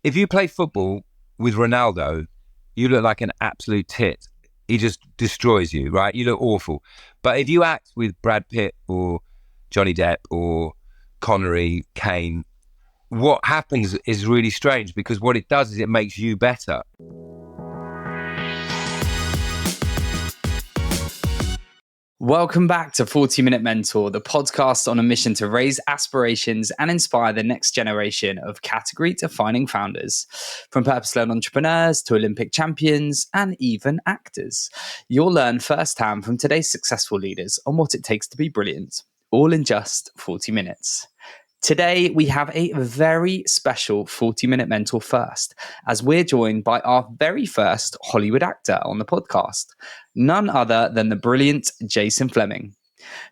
If you play football with Ronaldo, you look like an absolute tit. He just destroys you, right? You look awful. But if you act with Brad Pitt or Johnny Depp or Connery, Kane, what happens is really strange, because what it does is it makes you better. Welcome back to 40 Minute Mentor, the podcast on a mission to raise aspirations and inspire the next generation of category-defining founders, from purpose-led entrepreneurs to Olympic champions and even actors. You'll learn firsthand from today's successful leaders on what it takes to be brilliant, all in just 40 minutes. Today, we have a very special 40-minute mentor first, as we're joined by our very first Hollywood actor on the podcast, none other than the brilliant Jason Flemyng.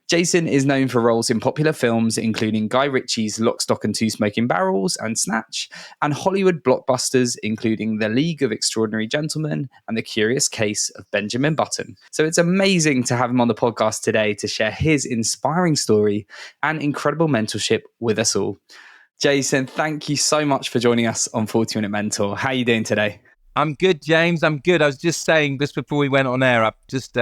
Jason is known for roles in popular films, including Guy Ritchie's Lock, Stock and Two Smoking Barrels and Snatch, and Hollywood blockbusters, including The League of Extraordinary Gentlemen and The Curious Case of Benjamin Button. So it's amazing to have him on the podcast today to share his inspiring story and incredible mentorship with us all. Jason, thank you so much for joining us on 40 Minute Mentor. How are you doing today? I'm good, James. I'm good. I was just saying just before we went on air, I've just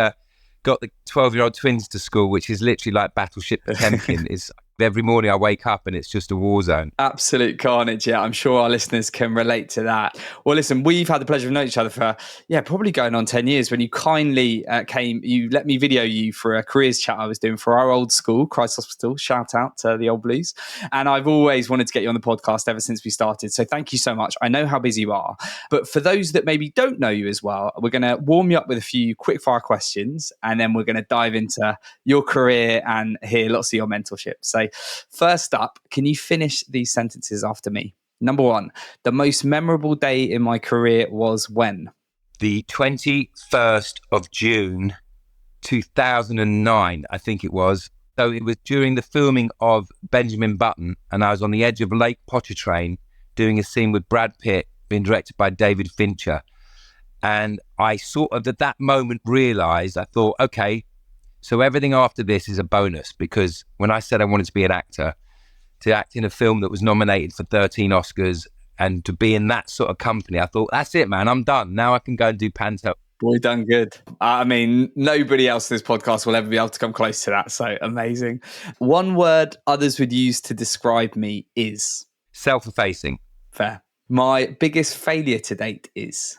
got the 12-year-old twins to school, which is literally like Battleship Potemkin. It's every morning I wake up and it's just a war zone. Absolute carnage. Yeah, I'm sure our listeners can relate to that. Well, listen, we've had the pleasure of knowing each other for, probably going on 10 years when you kindly you let me video you for a careers chat I was doing for our old school, Christ Hospital. Shout out to the old Blues. And I've always wanted to get you on the podcast ever since we started. So thank you so much. I know how busy you are. But for those that maybe don't know you as well, we're going to warm you up with a few quick fire questions, and then we're going to dive into your career and hear lots of your mentorship. So first up, can you finish these sentences after me? Number one, the most memorable day in my career was when? The 21st of June, 2009, I think it was. So it was during the filming of Benjamin Button, and I was on the edge of Lake Pontchartrain doing a scene with Brad Pitt, being directed by David Fincher. And I sort of at that moment realized, I thought, okay, so everything after this is a bonus, because when I said I wanted to be an actor, to act in a film that was nominated for 13 Oscars and to be in that sort of company, I thought, that's it, man, I'm done. Now I can go and do Panto. Boy, done good. I mean, nobody else in this podcast will ever be able to come close to that. So amazing. One word others would use to describe me is? Self-effacing. Fair. My biggest failure to date is?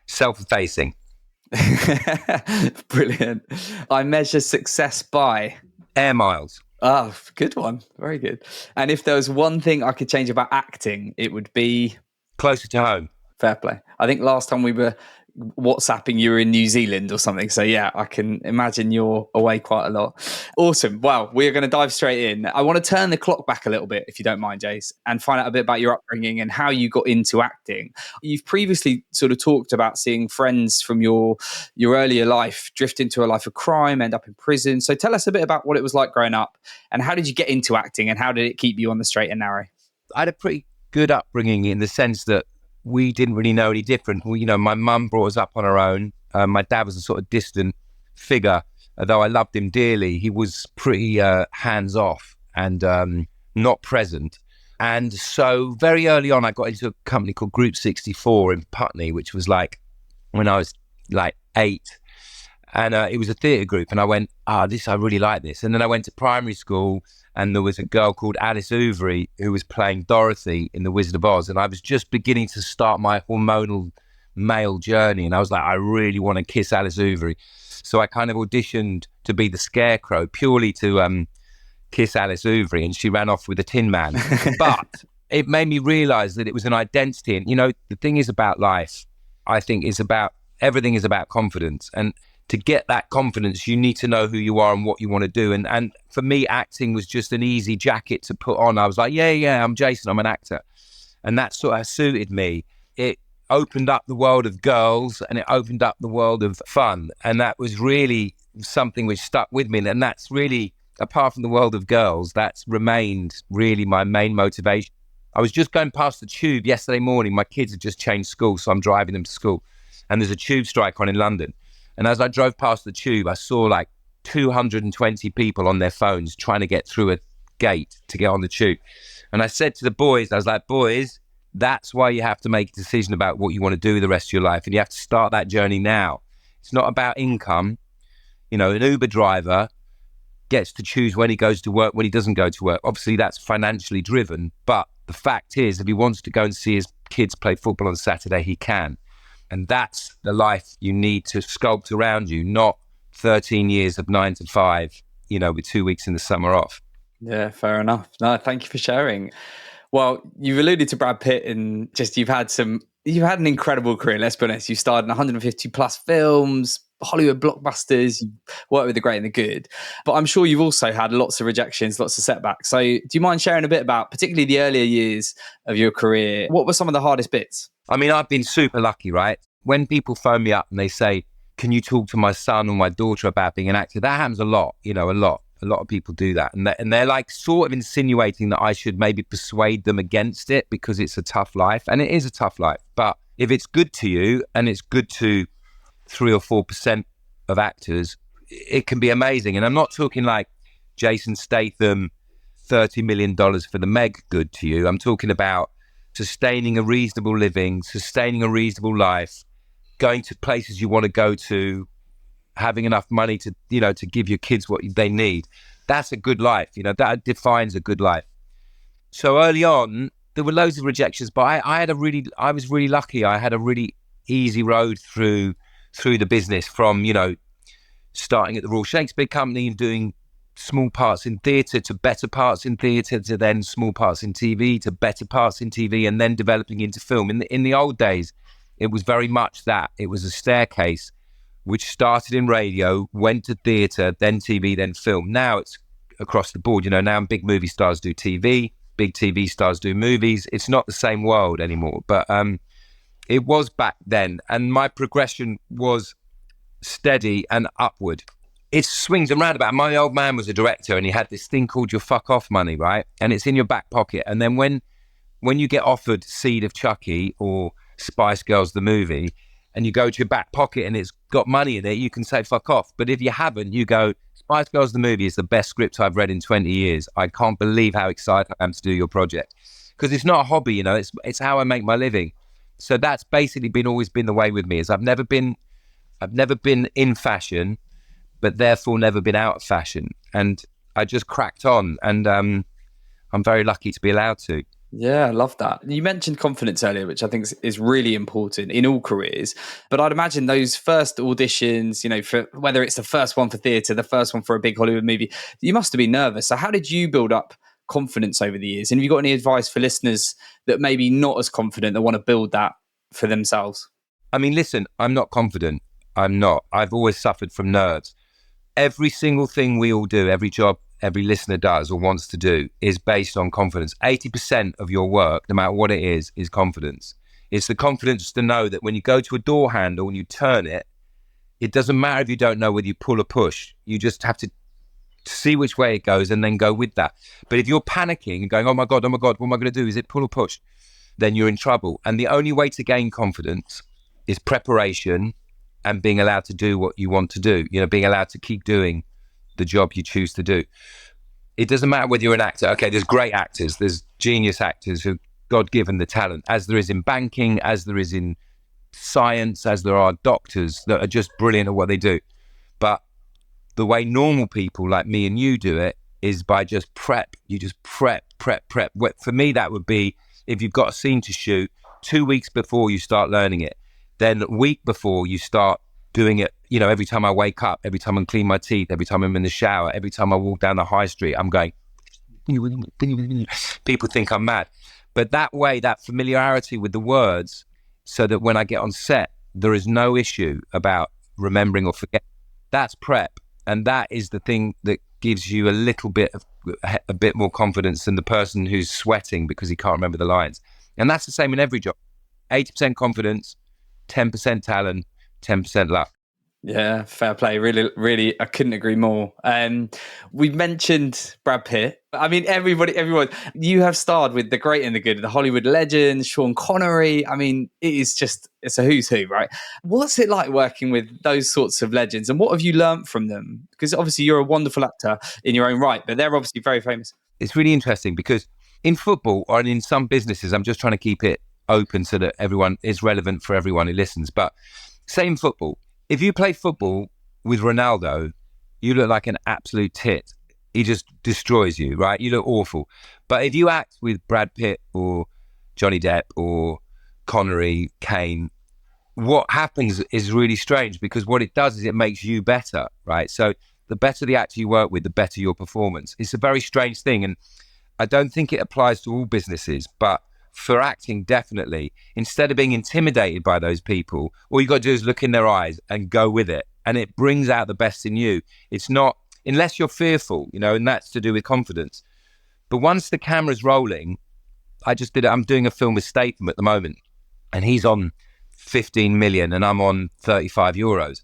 Self-effacing. Brilliant. I measure success by? Air miles. Oh, good one. Very good. And if there was one thing I could change about acting, it would be? Closer to home. Fair play. I think last time we were WhatsApping, you were in New Zealand or something. So yeah, I can imagine you're away quite a lot. Awesome. Well, we're going to dive straight in. I want to turn the clock back a little bit, if you don't mind, Jace, and find out a bit about your upbringing and how you got into acting. You've previously sort of talked about seeing friends from your earlier life drift into a life of crime, end up in prison. So tell us a bit about what it was like growing up, and how did you get into acting, and how did it keep you on the straight and narrow? I had a pretty good upbringing in the sense that we didn't really know any different. My mum brought us up on her own. My dad was a sort of distant figure, although I loved him dearly. He was pretty hands-off and not present. And so very early on, I got into a company called Group 64 in Putney, which was like when I was like 8. And it was a theatre group. And I went, I really like this. And then I went to primary school, and there was a girl called Alice Overy who was playing Dorothy in The Wizard of Oz. And I was just beginning to start my hormonal male journey. And I was like, I really want to kiss Alice Overy. So I kind of auditioned to be the Scarecrow purely to kiss Alice Overy. And she ran off with a Tin Man. But it made me realize that it was an identity. And, the thing is about life, I think, everything is about confidence. And to get that confidence, you need to know who you are and what you want to do. And for me, acting was just an easy jacket to put on. I was like, yeah, I'm Jason, I'm an actor. And that sort of suited me. It opened up the world of girls, and it opened up the world of fun. And that was really something which stuck with me. And that's really, apart from the world of girls, that's remained really my main motivation. I was just going past the tube yesterday morning. My kids had just changed school, so I'm driving them to school. And there's a tube strike on in London. And as I drove past the tube, I saw like 220 people on their phones trying to get through a gate to get on the tube. And I said to the boys, I was like, boys, That's why you have to make a decision about what you want to do with the rest of your life. And you have to start that journey now. It's not about income. You know, an Uber driver gets to choose when he goes to work, when he doesn't go to work. Obviously, that's financially driven. But the fact is, if he wants to go and see his kids play football on Saturday, he can. And that's the life you need to sculpt around you, not 13 years of 9 to 5, you know, with 2 weeks in the summer off. Yeah, fair enough. No, thank you for sharing. Well, you've alluded to Brad Pitt and just you've had an incredible career. Let's be honest. You starred in 150 plus films, Hollywood blockbusters, you worked with the great and the good. But I'm sure you've also had lots of rejections, lots of setbacks. So do you mind sharing a bit about particularly the earlier years of your career? What were some of the hardest bits? I mean, I've been super lucky, right? When people phone me up and they say, can you talk to my son or my daughter about being an actor? That happens a lot, you know, a lot. A lot of people do that. And they're like sort of insinuating that I should maybe persuade them against it because it's a tough life. And it is a tough life. But if it's good to you and it's good to 3 or 4% of actors, it can be amazing. And I'm not talking like Jason Statham, $30 million for the Meg good to you. I'm talking about sustaining a reasonable living, sustaining a reasonable life, going to places you want to go to, having enough money to, you know, to give your kids what they need. That's a good life. You know, that defines a good life. So early on, there were loads of rejections, but I was really lucky. I had a really easy road through the business, from, you know, starting at the Royal Shakespeare Company and doing small parts in theatre to better parts in theatre to then small parts in TV to better parts in TV and then developing into film. In the old days, it was very much that. It was a staircase which started in radio, went to theatre, then TV, then film. Now it's across the board. You know, now big movie stars do TV, big TV stars do movies. It's not the same world anymore, but it was back then. And my progression was steady and upward. It swings and roundabout. My old man was a director and he had this thing called your fuck off money, right? And it's in your back pocket. And then when you get offered Seed of Chucky or Spice Girls, the movie, and you go to your back pocket and it's got money in it, you can say fuck off. But if you haven't, you go, Spice Girls the movie is the best script I've read in 20 years. I can't believe how excited I am to do your project. Because it's not a hobby, you know, it's how I make my living. So that's basically always been the way with me, is I've never been in fashion, but therefore never been out of fashion. And I just cracked on, and I'm very lucky to be allowed to. Yeah, I love that. You mentioned confidence earlier, which I think is really important in all careers. But I'd imagine those first auditions, you know, for whether it's the first one for theatre, the first one for a big Hollywood movie, you must have been nervous. So how did you build up confidence over the years? And have you got any advice for listeners that maybe not as confident, that want to build that for themselves? I mean, listen, I'm not confident. I'm not. I've always suffered from nerves. Every single thing we all do, every job every listener does or wants to do, is based on confidence. 80% of your work, no matter what it is confidence. It's the confidence to know that when you go to a door handle and you turn it, it doesn't matter if you don't know whether you pull or push. You just have to see which way it goes and then go with that. But if you're panicking and going, oh my God, what am I going to do? Is it pull or push? Then you're in trouble. And the only way to gain confidence is preparation and being allowed to do what you want to do. You know, being allowed to keep doing the job you choose to do. It doesn't matter whether you're an actor. Okay, there's great actors, there's genius actors who God-given the talent, as there is in banking, as there is in science, as there are doctors that are just brilliant at what they do. But the way normal people like me and you do it is by just prep. You just prep. For me, that would be, if you've got a scene to shoot, 2 weeks before you start learning it, then a week before you start doing it. You know, every time I wake up, every time I clean my teeth, every time I'm in the shower, every time I walk down the high street, I'm going, people think I'm mad. But that way, that familiarity with the words, so that when I get on set, there is no issue about remembering or forgetting. That's prep. And that is the thing that gives you a bit more confidence than the person who's sweating because he can't remember the lines. And that's the same in every job. 80% confidence, 10% talent, 10% luck. Yeah, fair play. Really, really, I couldn't agree more. We mentioned Brad Pitt. I mean, everyone, you have starred with the great and the good, the Hollywood legends, Sean Connery. I mean, it's a who's who, right? What's it like working with those sorts of legends, and what have you learned from them? Because obviously you're a wonderful actor in your own right, but they're obviously very famous. It's really interesting because in football or in some businesses, I'm just trying to keep it open so that everyone is relevant for everyone who listens. But same football. If you play football with Ronaldo, you look like an absolute tit. He just destroys you, right? You look awful. But if you act with Brad Pitt or Johnny Depp or Connery, Kane, what happens is really strange, because what it does is it makes you better, right? So the better the actor you work with, the better your performance. It's a very strange thing. And I don't think it applies to all businesses, but for acting, definitely. Instead of being intimidated by those people, all you got to do is look in their eyes and go with it. And it brings out the best in you. It's not, unless you're fearful, and that's to do with confidence. But once the camera's rolling, I'm doing a film with Statham at the moment, and he's on 15 million and I'm on 35 euros.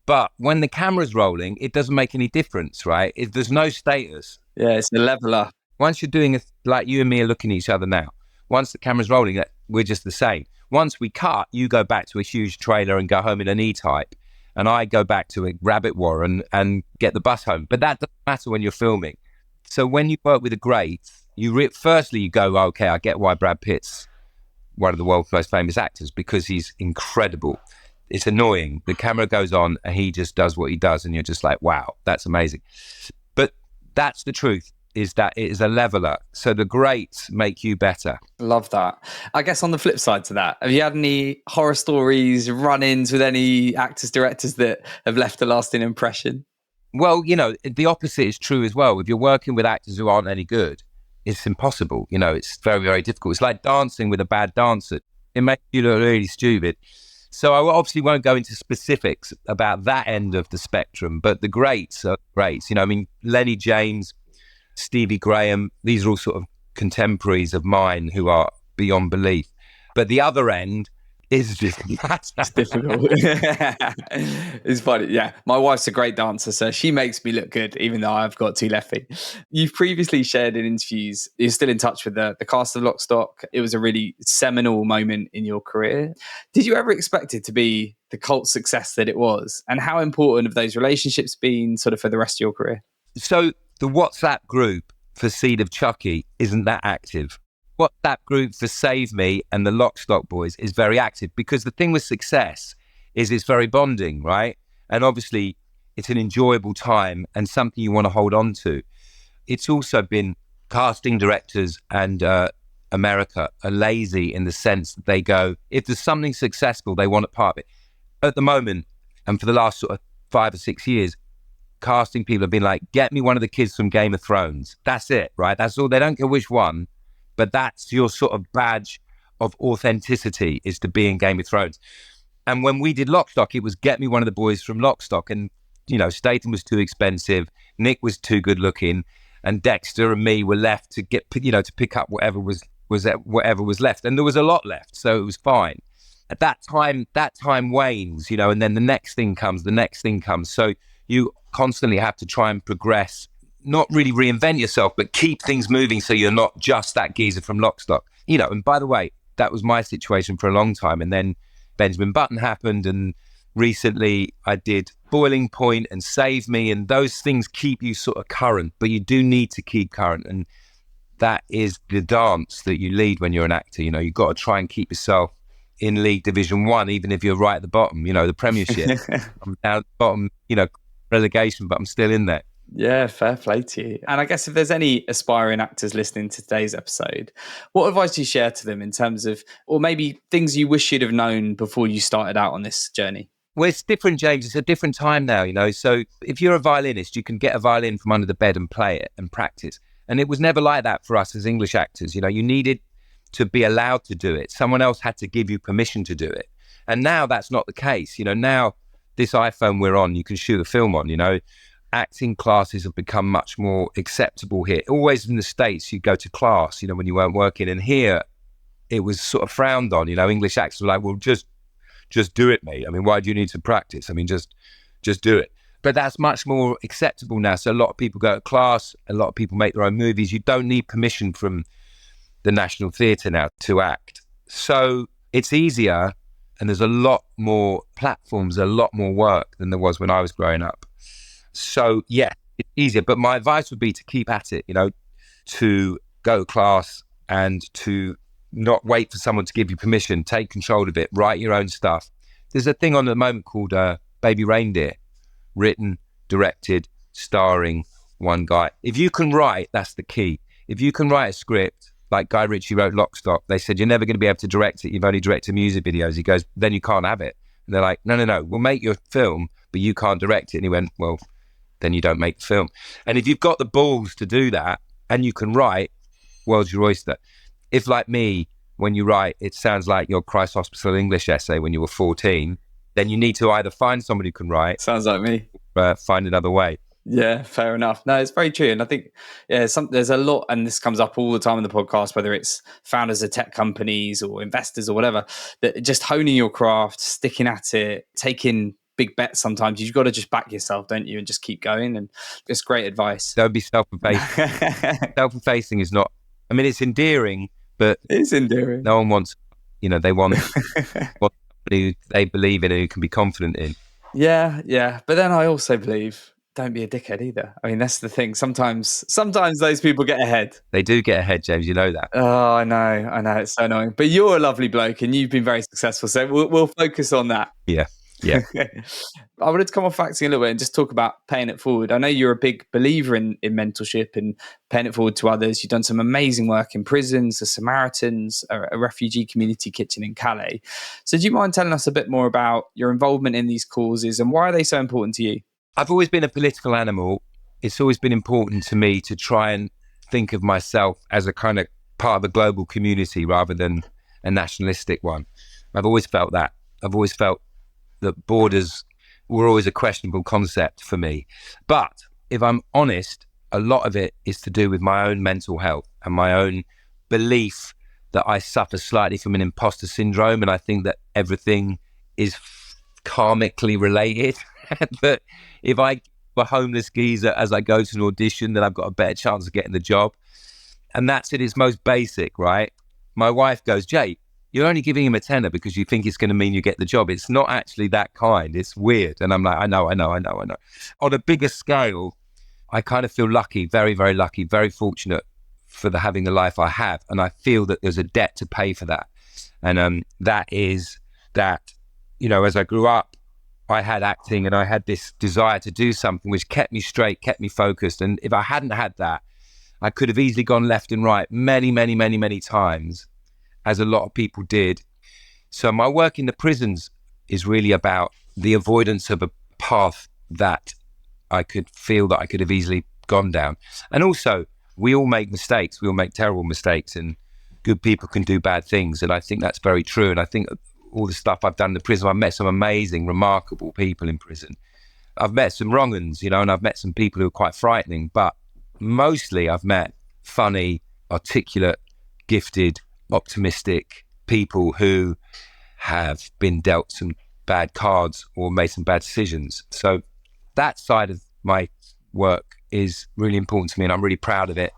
But when the camera's rolling, it doesn't make any difference, right? There's no status. Yeah, it's a level up. Once you're doing it, like you and me are looking at each other now, once the camera's rolling, we're just the same. Once we cut, you go back to a huge trailer and go home in an E-Type, and I go back to a rabbit warren and get the bus home. But that doesn't matter when you're filming. So when you work with a great, firstly you go, okay, I get why Brad Pitt's one of the world's most famous actors, because he's incredible. It's annoying. The camera goes on and he just does what he does, and you're just like, wow, that's amazing. But that's the truth, is that it is a leveler. So the greats make you better. Love that. I guess on the flip side to that, have you had any horror stories, run-ins with any actors, directors that have left a lasting impression? Well, the opposite is true as well. If you're working with actors who aren't any good, it's impossible. It's very, very difficult. It's like dancing with a bad dancer. It makes you look really stupid. So I obviously won't go into specifics about that end of the spectrum, but the greats are greats. Lenny James, Stevie Graham, these are all sort of contemporaries of mine who are beyond belief. But the other end is just it's difficult. It's funny. Yeah. My wife's a great dancer, so she makes me look good, even though I've got 2 left feet. You've previously shared in interviews, you're still in touch with the cast of Lock, Stock. It was a really seminal moment in your career. Did you ever expect it to be the cult success that it was? And how important have those relationships been sort of for the rest of your career? So the WhatsApp group for Seed of Chucky isn't that active. WhatsApp group for Save Me and the Lock, Stock boys is very active, because the thing with success is it's very bonding, right? And obviously it's an enjoyable time and something you want to hold on to. It's also been casting directors and America are lazy in the sense that they go, if there's something successful, they want a part of it. At the moment, and for the last sort of 5 or 6 years, casting people have been like, get me one of the kids from Game of Thrones. That's it, right? That's all. They don't care which one. But that's your sort of badge of authenticity, is to be in Game of Thrones. And when we did Lock, Stock, it was get me one of the boys from Lock, Stock. And, Statham was too expensive. Nick was too good looking. And Dexter and me were left to get, to pick up whatever was left. And there was a lot left. So it was fine. At that time wanes, and then the next thing comes. So you constantly have to try and progress, not really reinvent yourself, but keep things moving so you're not just that geezer from Lock, Stock. And by the way, that was my situation for a long time. And then Benjamin Button happened, and recently I did Boiling Point and Save Me, and those things keep you sort of current, but you do need to keep current. And that is the dance that you lead when you're an actor. You've got to try and keep yourself in League Division 1, even if you're right at the bottom, the Premiership. I'm down at the bottom, relegation, but I'm still in there. Yeah, fair play to you. And I guess if there's any aspiring actors listening to today's episode, what advice do you share to them in terms of, or maybe things you wish you'd have known before you started out on this journey? Well, it's different, James. It's a different time now, So if you're a violinist, you can get a violin from under the bed and play it and practice. And it was never like that for us as English actors. You needed to be allowed to do it. Someone else had to give you permission to do it. And now that's not the case. Now this iPhone we're on, you can shoot a film on, Acting classes have become much more acceptable here. Always in the States, you go to class, when you weren't working. And here, it was sort of frowned on. English actors were like, well, just do it, mate. I mean, why do you need to practice? I mean, just do it. But that's much more acceptable now. So a lot of people go to class. A lot of people make their own movies. You don't need permission from the National Theatre now to act. So it's easier, and there's a lot more platforms, a lot more work than there was when I was growing up. So yeah, it's easier. But my advice would be to keep at it, to go to class and to not wait for someone to give you permission, take control of it, write your own stuff. There's a thing on at the moment called Baby Reindeer, written, directed, starring one guy. If you can write, that's the key. If you can write a script, like Guy Ritchie wrote Lock, Stock, they said, you're never going to be able to direct it. You've only directed music videos. He goes, then you can't have it. And they're like, no, we'll make your film, but you can't direct it. And he went, well, then you don't make the film. And if you've got the balls to do that and you can write, world's your oyster. If like me, when you write, it sounds like your Christ Hospital English essay when you were 14, then you need to either find somebody who can write. Sounds like me. Or find another way. Yeah, fair enough. No, it's very true. And I think, there's a lot, and this comes up all the time in the podcast, whether it's founders of tech companies or investors or whatever, that just honing your craft, sticking at it, taking big bets sometimes. You've got to just back yourself, don't you? And just keep going. And it's great advice. Don't be self-effacing. Self-effacing is not, I mean, it's endearing, but it's endearing. No one wants, they want somebody who they believe in and who can be confident in. Yeah. But then I also believe, don't be a dickhead either. I mean, that's the thing. Sometimes those people get ahead. They do get ahead, James. You know that. Oh, I know. It's so annoying. But you're a lovely bloke and you've been very successful. So we'll focus on that. Yeah. I wanted to come off factoring a little bit and just talk about paying it forward. I know you're a big believer in mentorship and paying it forward to others. You've done some amazing work in prisons, the Samaritans, a refugee community kitchen in Calais. So do you mind telling us a bit more about your involvement in these causes and why are they so important to you? I've always been a political animal. It's always been important to me to try and think of myself as a kind of part of a global community rather than a nationalistic one. I've always felt that. I've always felt that borders were always a questionable concept for me. But if I'm honest, a lot of it is to do with my own mental health and my own belief that I suffer slightly from an imposter syndrome. And I think that everything is karmically related. That if I give a homeless geezer as I go to an audition, then I've got a better chance of getting the job. And that's at its most basic, right? My wife goes, Jay, you're only giving him a tenner because you think it's going to mean you get the job. It's not actually that kind. It's weird. And I'm like, I know. On a bigger scale, I kind of feel lucky, very, very lucky, very fortunate for having the life I have. And I feel that there's a debt to pay for that. And that is that, as I grew up, I had acting and I had this desire to do something which kept me straight, kept me focused. And if I hadn't had that, I could have easily gone left and right many, many, many, many times, as a lot of people did. So my work in the prisons is really about the avoidance of a path that I could feel that I could have easily gone down. And also, we all make mistakes. We all make terrible mistakes, and good people can do bad things. And I think that's very true. And I think all the stuff I've done in the prison, I've met some amazing, remarkable people in prison. I've met some wrong uns, and I've met some people who are quite frightening, but mostly I've met funny, articulate, gifted, optimistic people who have been dealt some bad cards or made some bad decisions. So that side of my work is really important to me and I'm really proud of it.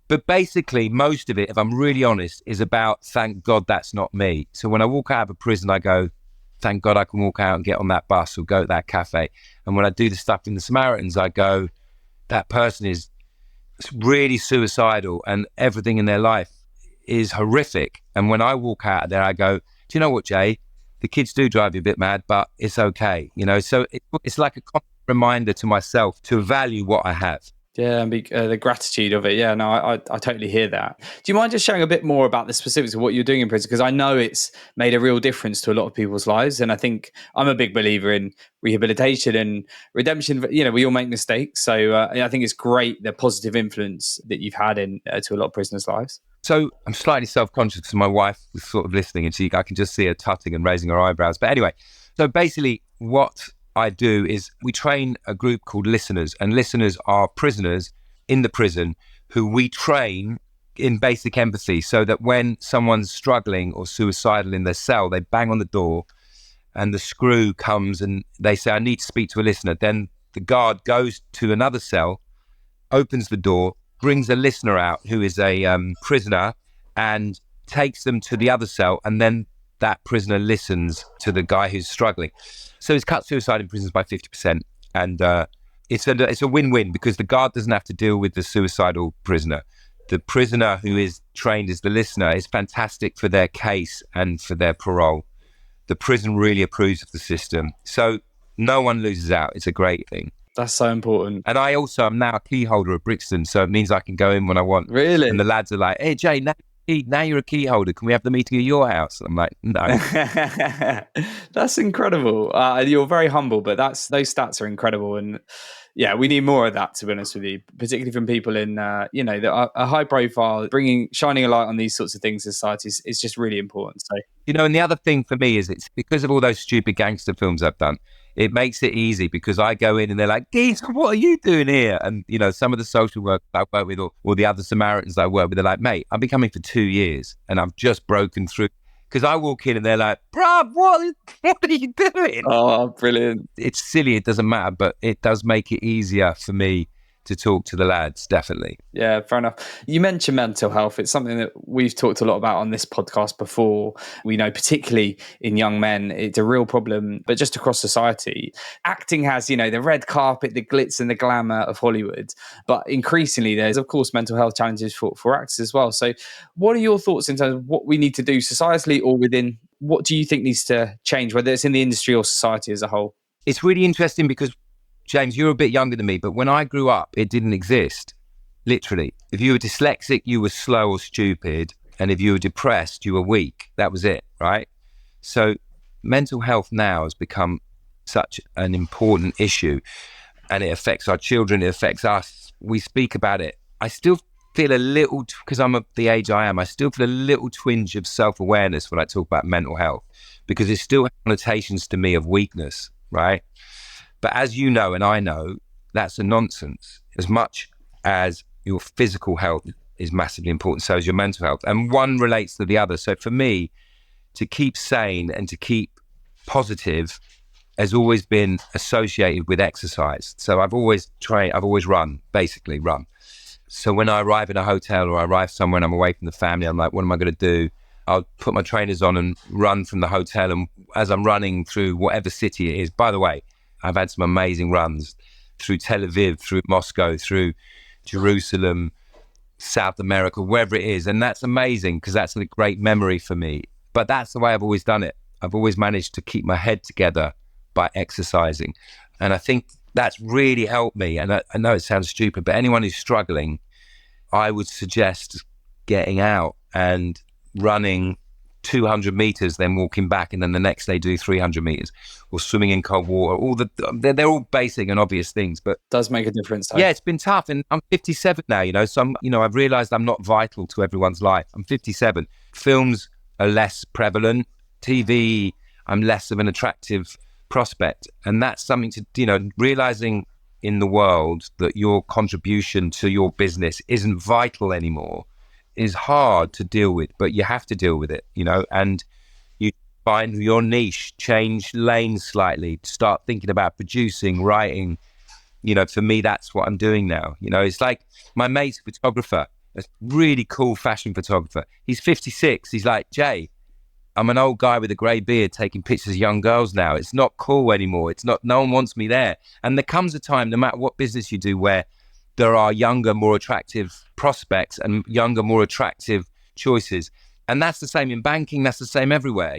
But basically, most of it, if I'm really honest, is about, thank God that's not me. So when I walk out of a prison, I go, thank God I can walk out and get on that bus or go to that cafe. And when I do the stuff in the Samaritans, I go, that person is really suicidal and everything in their life is horrific. And when I walk out of there, I go, do you know what, Jay? The kids do drive you a bit mad, but it's okay. So it's like a constant reminder to myself to value what I have. Yeah, and the gratitude of it. Yeah, no, I totally hear that. Do you mind just sharing a bit more about the specifics of what you're doing in prison? Because I know it's made a real difference to a lot of people's lives. And I think I'm a big believer in rehabilitation and redemption. We all make mistakes. So I think it's great, the positive influence that you've had to a lot of prisoners' lives. So I'm slightly self-conscious because my wife was sort of listening and I can just see her tutting and raising her eyebrows. But anyway, so basically what I do is we train a group called listeners, and listeners are prisoners in the prison who we train in basic empathy so that when someone's struggling or suicidal in their cell, they bang on the door and the screw comes and they say, I need to speak to a listener. Then the guard goes to another cell, opens the door, brings a listener out who is a prisoner and takes them to the other cell, and then that prisoner listens to the guy who's struggling. So it's cut suicide in prisons by 50%. And it's a win-win because the guard doesn't have to deal with the suicidal prisoner. The prisoner who is trained as the listener is fantastic for their case and for their parole. The prison really approves of the system. So no one loses out. It's a great thing. That's so important. And I also am now a key holder at Brixton, so it means I can go in when I want. Really? And the lads are like, hey, Jay, now you're a key holder. Can we have the meeting at your house? And I'm like, no. That's incredible. You're very humble, but those stats are incredible. And yeah, we need more of that, to be honest with you, particularly from people in, that are high profile. Shining a light on these sorts of things in society is just really important. So, And the other thing for me is it's because of all those stupid gangster films I've done. It makes it easy because I go in and they're like, Geese, what are you doing here? And, some of the social work I work with or the other Samaritans I work with, they're like, mate, I've been coming for 2 years and I've just broken through. Because I walk in and they're like, bruv, what are you doing? Oh, brilliant. It's silly, it doesn't matter, but it does make it easier for me to talk to the lads, definitely. Yeah, fair enough. You mentioned mental health. It's something that we've talked a lot about on this podcast before. We know, particularly in young men, it's a real problem, but just across society. Acting has, the red carpet, the glitz and the glamour of Hollywood. But increasingly, there's, of course, mental health challenges for actors as well. So what are your thoughts in terms of what we need to do societally or within? What do you think needs to change, whether it's in the industry or society as a whole? It's really interesting because James, you're a bit younger than me, but when I grew up, it didn't exist. Literally. If you were dyslexic, you were slow or stupid. And if you were depressed, you were weak. That was it, right? So mental health now has become such an important issue and it affects our children. It affects us. We speak about it. I still feel a little, because I'm of the age I am, I still feel a little twinge of self-awareness when I talk about mental health because it still has connotations to me of weakness, right? But as you know, and I know, that's a nonsense. As much as your physical health is massively important, so is your mental health. And one relates to the other. So for me, to keep sane and to keep positive has always been associated with exercise. So I've always run. So when I arrive in a hotel or I arrive somewhere and I'm away from the family, I'm like, what am I going to do? I'll put my trainers on and run from the hotel. And as I'm running through whatever city it is, by the way, I've had some amazing runs through Tel Aviv, through Moscow, through Jerusalem, South America, wherever it is. And that's amazing because that's a great memory for me. But that's the way I've always done it. I've always managed to keep my head together by exercising. And I think that's really helped me. And I know it sounds stupid, but anyone who's struggling, I would suggest getting out and running 200 meters, then walking back, and then the next day do 300 meters, or swimming in cold water. They're all basic and obvious things, but does make a difference. Yeah, it's been tough, and I'm 57 now. So I've realised I'm not vital to everyone's life. I'm 57. Films are less prevalent. TV, I'm less of an attractive prospect, and that's something to realising in the world that your contribution to your business isn't vital anymore is hard to deal with, but you have to deal with it, and you find your niche, change lanes slightly, start thinking about producing, writing. For me, that's what I'm doing now. It's like my mate's a photographer, a really cool fashion photographer. He's 56. He's like, Jay, I'm an old guy with a grey beard taking pictures of young girls now. It's not cool anymore. No one wants me there. And there comes a time, no matter what business you do, where there are younger, more attractive prospects and younger, more attractive choices. And that's the same in banking. That's the same everywhere,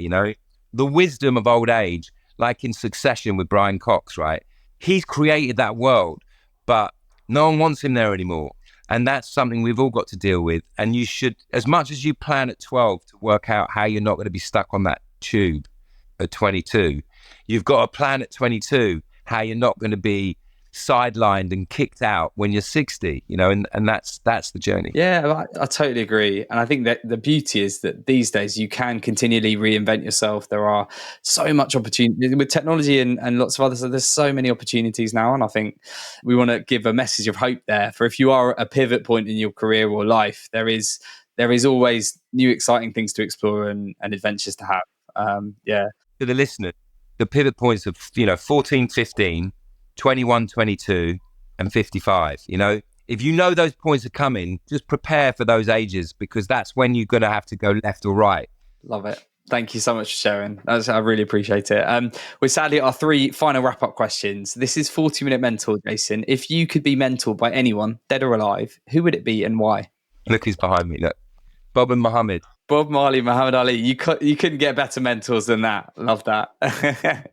The wisdom of old age, like in Succession with Brian Cox, right? He's created that world, but no one wants him there anymore. And that's something we've all got to deal with. And you should, as much as you plan at 12 to work out how you're not going to be stuck on that tube at 22, you've got to plan at 22 how you're not going to be sidelined and kicked out when you're 60, and that's the journey. Yeah, I totally agree. And I think that the beauty is that these days you can continually reinvent yourself. There are so much opportunity with technology and lots of others. There's so many opportunities now. And I think we want to give a message of hope there for if you are at a pivot point in your career or life, there is always new exciting things to explore and adventures to have. To the listener, the pivot points of 14, 15, 21, 22 and 55, if you know those points are coming, just prepare for those ages because that's when you're going to have to go left or right. Love it. Thank you so much for sharing. I really appreciate it. We're sadly at our 3 final wrap-up questions. This is 40-minute mentor, Jason. If you could be mentored by anyone, dead or alive, who would it be and why? Look who's behind me. Look, Bob and Mohammed. Bob Marley, Muhammad Ali. You couldn't get better mentors than that. Love that.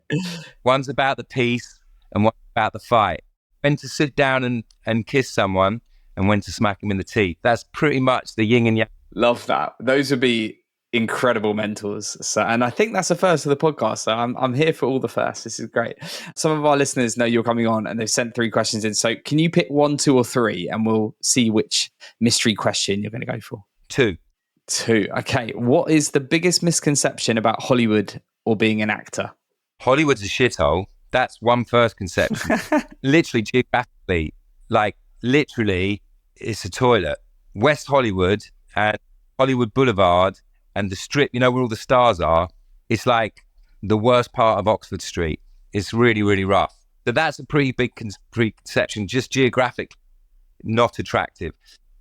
One's about the peace and one's about the fight. When to sit down and kiss someone and when to smack them in the teeth. That's pretty much the yin and yang. Love that. Those would be incredible mentors. So, and I think that's the first of the podcast. So I'm here for all the first. This is great. Some of our listeners know you're coming on and they've sent 3 questions in. So can you pick 1, 2, or 3 and we'll see which mystery question you're going to go for? 2. 2. Okay. What is the biggest misconception about Hollywood or being an actor? Hollywood's a shithole. That's one first conception. Literally, geographically, like literally, it's a toilet. West Hollywood and Hollywood Boulevard and the strip, you know, where all the stars are, it's like the worst part of Oxford Street. It's really, really rough. So that's a pretty big preconception, just geographically not attractive.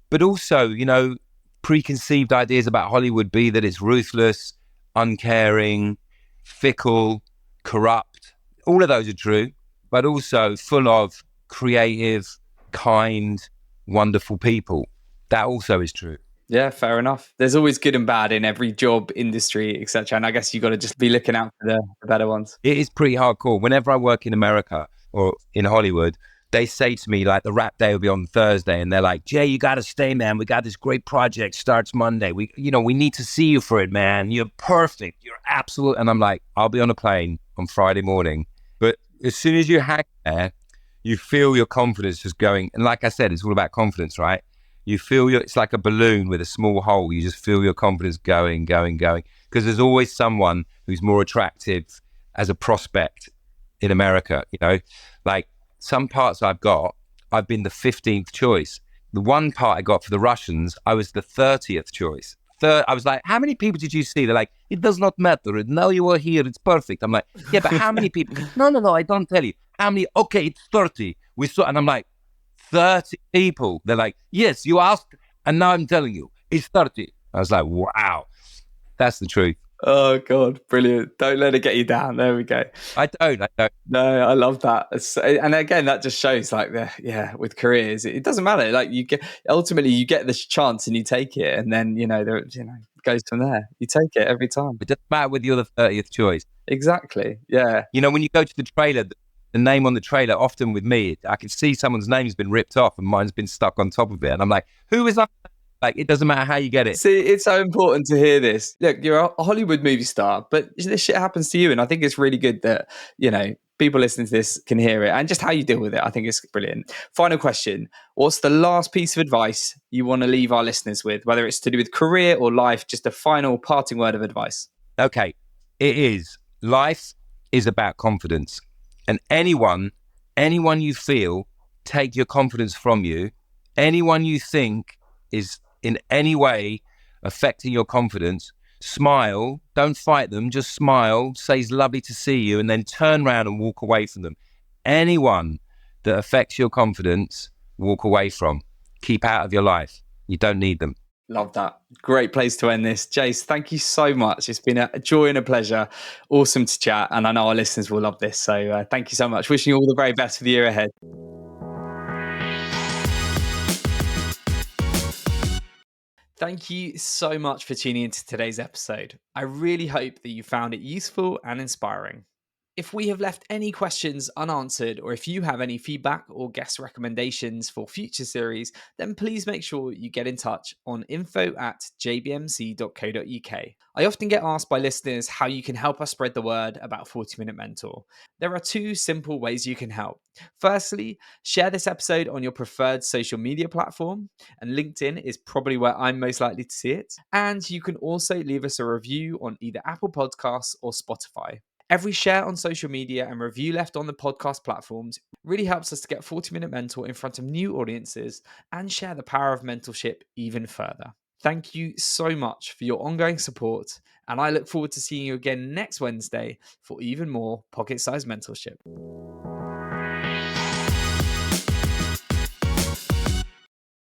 But also, you know, preconceived ideas about Hollywood be that it's ruthless, uncaring, fickle, corrupt. All of those are true, but also full of creative, kind, wonderful people. That also is true. Yeah, fair enough. There's always good and bad in every job, industry, etc. And I guess you got to just be looking out for the better ones. It is pretty hardcore. Whenever I work in America or in Hollywood, they say to me, like, the rap day will be on Thursday, and they're like, Jay, you got to stay, man. We got this great project, starts Monday. We need to see you for it, man. You're perfect. You're absolute. And I'm like, I'll be on a plane on Friday morning. But as soon as you hang there, you feel your confidence just going. And like I said, it's all about confidence, right? You feel it's like a balloon with a small hole. You just feel your confidence going. Because there's always someone who's more attractive as a prospect in America, you know? Like some parts I've been the 15th choice. The one part I got for the Russians, I was the 30th choice. I was like, how many people did you see? They're like, it does not matter. Now you are here. It's perfect. I'm like, yeah, but how many people? No, I don't tell you. How many? Okay, it's 30. We saw, and I'm like, 30 people. They're like, yes, you asked, and now I'm telling you, it's 30. I was like, wow, that's the truth. Oh, God, brilliant. Don't let it get you down. There we go. I don't. No, I love that. And again, that just shows like, with careers, it doesn't matter. Like you get this chance and you take it. And then, it goes from there. You take it every time. It doesn't matter whether you're the 30th choice. Exactly. Yeah. You know, when you go to the trailer, the name on the trailer, often with me, I can see someone's name's been ripped off and mine's been stuck on top of it. And I'm like, who is that? Like, it doesn't matter how you get it. See, it's so important to hear this. Look, you're a Hollywood movie star, but this shit happens to you. And I think it's really good that, people listening to this can hear it and just how you deal with it. I think it's brilliant. Final question. What's the last piece of advice you want to leave our listeners with, whether it's to do with career or life, just a final parting word of advice? Okay. It is. Life is about confidence. And anyone you feel take your confidence from you, anyone you think is in any way affecting your confidence, smile, don't fight them, just smile, say it's lovely to see you, and then turn around and walk away from them. Anyone that affects your confidence, walk away from. Keep out of your life. You don't need them. Love that. Great place to end this. Jace, thank you so much. It's been a joy and a pleasure. Awesome to chat. And I know our listeners will love this. So thank you so much. Wishing you all the very best for the year ahead. Thank you so much for tuning into today's episode. I really hope that you found it useful and inspiring. If we have left any questions unanswered, or if you have any feedback or guest recommendations for future series, then please make sure you get in touch on info@jbmc.co.uk. I often get asked by listeners how you can help us spread the word about 40 Minute Mentor. There are 2 simple ways you can help. Firstly, share this episode on your preferred social media platform, and LinkedIn is probably where I'm most likely to see it. And you can also leave us a review on either Apple Podcasts or Spotify. Every share on social media and review left on the podcast platforms really helps us to get 40 Minute Mentor in front of new audiences and share the power of mentorship even further. Thank you so much for your ongoing support, and I look forward to seeing you again next Wednesday for even more pocket-sized mentorship.